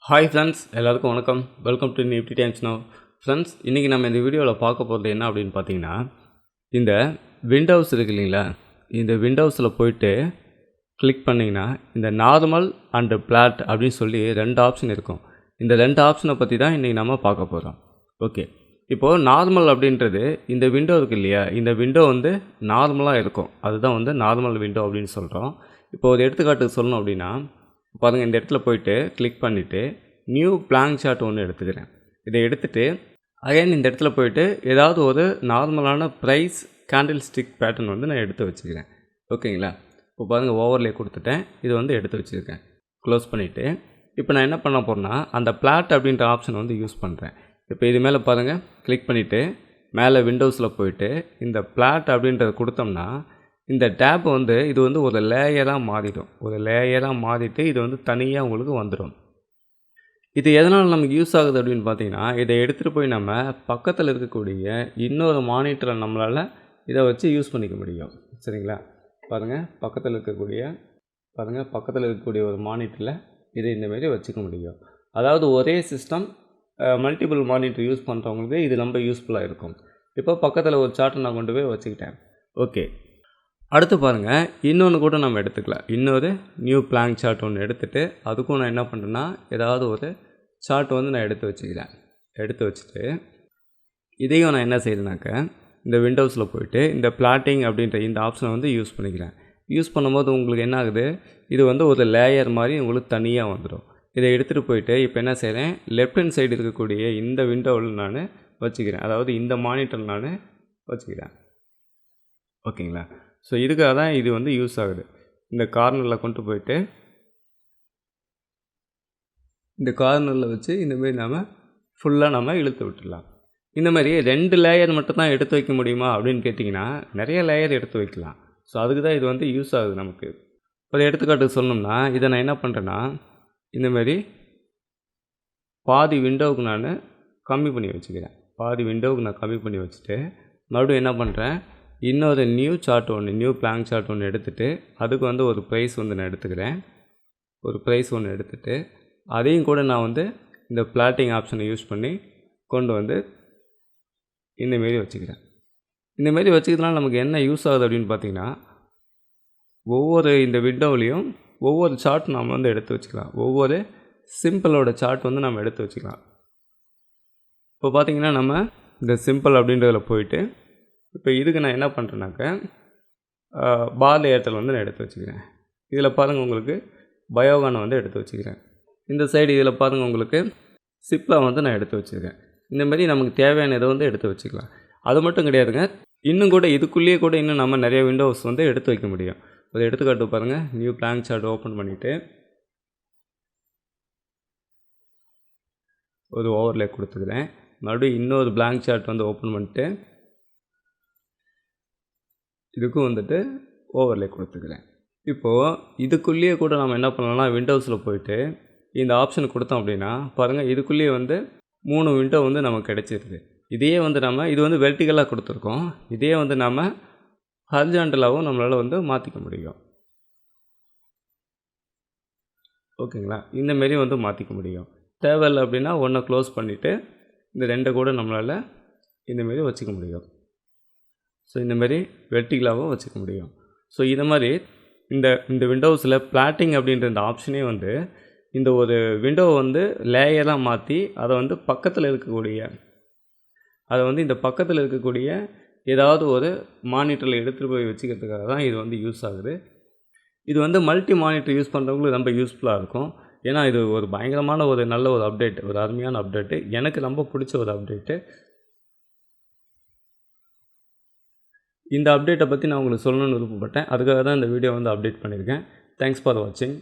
Hi friends, எல்லாருக்கும் வணக்கம். Welcome to Nifty times now. Friends, இன்றைக்கி நம்ம இந்த வீடியோவில் பார்க்க போகிறது என்ன அப்படின்னு பார்த்தீங்கன்னா, இந்த விண்டோஸ் இருக்குது இல்லைங்களா, இந்த விண்டோஸில் போயிட்டு கிளிக் பண்ணிங்கன்னா இந்த நார்மல் அண்டு பிளாட் அப்படின்னு சொல்லி ரெண்டு ஆப்ஷன் இருக்கும். இந்த ரெண்டு ஆப்ஷனை பற்றி தான் இன்றைக்கி நம்ம பார்க்க போகிறோம். ஓகே, இப்போது நார்மல் அப்படின்றது இந்த விண்டோ இருக்குது இல்லையா, இந்த விண்டோ வந்து நார்மலாக இருக்கும். அதுதான் வந்து நார்மல் விண்டோ அப்படின்னு சொல்கிறோம். இப்போ ஒரு எடுத்துக்காட்டுக்கு சொல்லணும் அப்படின்னா பாருங்கள், இந்த இடத்துல போயிட்டு கிளிக் பண்ணிவிட்டு நியூ பிளாங்க் சார்ட் ஒன்று எடுத்துக்கிறேன். இதை எடுத்துகிட்டு அகைன் இந்த இடத்துல போயிட்டு ஏதாவது ஒரு நார்மலான ப்ரைஸ் கேண்டில் ஸ்டிக் பேட்டர்ன் வந்து நான் எடுத்து வச்சுக்கிறேன். ஓகேங்களா, இப்போ பாருங்கள் ஓவர்லே கொடுத்துட்டேன். இது வந்து எடுத்து வச்சுருக்கேன். க்ளோஸ் பண்ணிவிட்டு இப்போ நான் என்ன பண்ண போகிறேன்னா அந்த பிளாட் அப்படின்ற ஆப்ஷன் வந்து யூஸ் பண்ணுறேன். இப்போ இது மேலே பாருங்கள், கிளிக் பண்ணிவிட்டு மேலே விண்டோஸில் போயிட்டு இந்த பிளாட் அப்படின்றத கொடுத்தோம்னா இந்த டேப் வந்து இது வந்து ஒரு லேயராக மாறிடும். ஒரு லேயராக மாறிட்டு இது வந்து தனியாக உங்களுக்கு வந்துடும். இது எதனால் நமக்கு யூஸ் ஆகுது அப்படின்னு பார்த்தீங்கன்னா, இதை எடுத்துகிட்டு போய் நம்ம பக்கத்தில் இருக்கக்கூடிய இன்னொரு மானிட்டரை நம்மளால் இதை வச்சு யூஸ் பண்ணிக்க முடியும். சரிங்களா, பாருங்கள் பக்கத்தில் இருக்கக்கூடிய ஒரு மானிட்டரில் இதை இந்தமாரி வச்சுக்க முடியும். அதாவது ஒரே சிஸ்டம் மல்டிபிள் மானிட்டர் யூஸ் பண்ணுறவங்களுக்கு இது ரொம்ப யூஸ்ஃபுல்லாக இருக்கும். இப்போ பக்கத்தில் ஒரு சார்ட்டை நான் கொண்டு போய் வச்சுக்கிட்டேன். ஓகே, அடுத்து பாருங்கள், இன்னொன்று கூட நம்ம எடுத்துக்கலாம். இன்னொரு நியூ பிளாங்க் சார்ட் ஒன்று எடுத்துகிட்டு அதுக்கும் நான் என்ன பண்ணுறேன்னா ஏதாவது ஒரு சார்ட் வந்து நான் எடுத்து வச்சுக்கிறேன். எடுத்து வச்சுட்டு இதையும் நான் என்ன செய்கிறேன்னாக்க இந்த விண்டோஸில் போயிட்டு இந்த பிளாட்டிங் அப்படின்ற இந்த ஆப்ஷனை வந்து யூஸ் பண்ணிக்கிறேன். யூஸ் பண்ணும்போது உங்களுக்கு என்ன ஆகுது, இது வந்து ஒரு லேயர் மாதிரி உங்களுக்கு தனியாக வந்துடும். இதை எடுத்துகிட்டு போயிட்டு இப்போ என்ன செய்கிறேன், லெஃப்ட் ஹேண்ட் சைடு இருக்கக்கூடிய இந்த விண்டோவில் நான் வச்சுக்கிறேன். அதாவது இந்த மானிட்டர் நான் வச்சுக்கிறேன். ஓகேங்களா, ஸோ இதுக்காக தான் இது வந்து யூஸ் ஆகுது. இந்த கார்னரில் கொண்டு போயிட்டு இந்த கார்னரில் வச்சு இந்தமாரி நம்ம ஃபுல்லாக நம்ம இழுத்து விட்டுடலாம். இந்தமாதிரி 2 லேயர் மட்டும் தான் எடுத்து வைக்க முடியுமா அப்படின்னு கேட்டிங்கன்னா நிறைய லேயர் எடுத்து வைக்கலாம். ஸோ அதுக்கு தான் இது வந்து யூஸ் ஆகுது நமக்கு. இப்போ எடுத்துக்காட்டுக்கு சொன்னோம்னா இதை நான் என்ன பண்ணுறேன்னா இந்தமாரி பாதி விண்டோவுக்கு நான் கம்மி பண்ணி வச்சுக்கிறேன். பாதி விண்டோவுக்கு நான் கம்மி பண்ணி வச்சுட்டு மறுபடியும் என்ன பண்ணுறேன், இன்னொரு நியூ பிளாங்க் சார்ட் ஒன்று எடுத்துகிட்டு அதுக்கு வந்து ஒரு ப்ரைஸ் வந்து நான் எடுத்துக்கிறேன். ஒரு ப்ரைஸ் ஒன்று எடுத்துகிட்டு அதையும் கூட நான் வந்து இந்த பிளாட்டிங் ஆப்ஷனை யூஸ் பண்ணி கொண்டு வந்து இந்தமாரி வச்சுக்கிறேன். இந்தமாரி வச்சுக்கிறதுனால நமக்கு என்ன யூஸ் ஆகுது அப்படின்னு பார்த்திங்கன்னா, ஒவ்வொரு இந்த விண்டோவிலையும் ஒவ்வொரு சார்ட் நாம் வந்து எடுத்து வச்சுக்கலாம். ஒவ்வொரு சிம்பிளோட சார்ட் வந்து நம்ம எடுத்து வச்சுக்கலாம். இப்போ பார்த்திங்கன்னா நம்ம இந்த சிம்பிள் அப்படின்றதில் போயிட்டு இப்போ இதுக்கு நான் என்ன பண்ணுறேன்னாக்க பார் ஏர்டெல் வந்து நான் எடுத்து வச்சுக்கிறேன். இதில் பாருங்கள் உங்களுக்கு பயோகானை வந்து எடுத்து வச்சுக்கிறேன். இந்த சைடு இதில் பாருங்கள் உங்களுக்கு சிப்லா வந்து நான் எடுத்து வச்சுருக்கேன். இந்தமாரி நமக்கு தேவையான இதை வந்து எடுத்து வச்சுக்கலாம். அது மட்டும் கிடையாதுங்க, இன்னும் கூட இதுக்குள்ளேயே கூட இன்னும் நம்ம நிறைய விண்டோஸ் வந்து எடுத்து வைக்க முடியும். ஒரு எடுத்துக்காட்டு பாருங்கள், நியூ பிளாங்க் சார்ட் ஓப்பன் பண்ணிவிட்டு ஒரு ஓவர்லே கொடுத்துக்கிறேன். மறுபடியும் இன்னொரு பிளாங்க் சார்ட் வந்து ஓப்பன் பண்ணிட்டு இதுக்கும் வந்துட்டு ஓவர்லே கொடுத்துக்கிறேன். இப்போது இதுக்குள்ளேயே கூட நம்ம என்ன பண்ணலாம்னா விண்டோஸில் போயிட்டு இந்த ஆப்ஷன் கொடுத்தோம் அப்படின்னா பாருங்கள், இதுக்குள்ளேயே வந்து 3 விண்டோ வந்து நமக்கு கிடைச்சிருக்கு. இதையே வந்து நம்ம இது வந்து வெர்டிகலாக கொடுத்துருக்கோம். இதையே வந்து நம்ம ஹாரிசான்டலாகவும் நம்மளால் வந்து மாற்றிக்க முடியும். ஓகேங்களா, இந்தமாரி வந்து மாற்றிக்க முடியும். தேவையில்லை அப்படின்னா ஒன்றை க்ளோஸ் பண்ணிவிட்டு இந்த 2 கூட நம்மளால் இந்தமாரி வச்சுக்க முடியும். ஸோ இந்தமாரி வெர்டிகலாகவும் வச்சுக்க முடியும். ஸோ இதை மாதிரி இந்த விண்டோஸில் பிளாட்டிங் அப்படின்ற இந்த ஆப்ஷனே வந்து இந்த ஒரு விண்டோவை வந்து லேயராக மாற்றி அதை வந்து இந்த பக்கத்தில் இருக்கக்கூடிய ஏதாவது ஒரு மானிட்டரில் எடுத்துகிட்டு போய் வச்சுக்கிறதுக்காக தான் இது வந்து யூஸ் ஆகுது. இது வந்து மல்டி மானிட்டர் யூஸ் பண்ணுறவங்களுக்கு ரொம்ப யூஸ்ஃபுல்லாக இருக்கும். ஏன்னா இது ஒரு பயங்கரமான ஒரு நல்ல ஒரு அப்டேட், ஒரு அருமையான அப்டேட்டு, எனக்கு ரொம்ப பிடிச்ச ஒரு அப்டேட்டு. இந்த அப்டேட்டை பற்றி நான் உங்களுக்கு சொல்லணும்னு விருப்பப்பட்டேன். அதுக்காக தான் இந்த வீடியோ வந்து அப்டேட் பண்ணியிருக்கேன். தேங்க்ஸ் ஃபார் வாட்சிங்.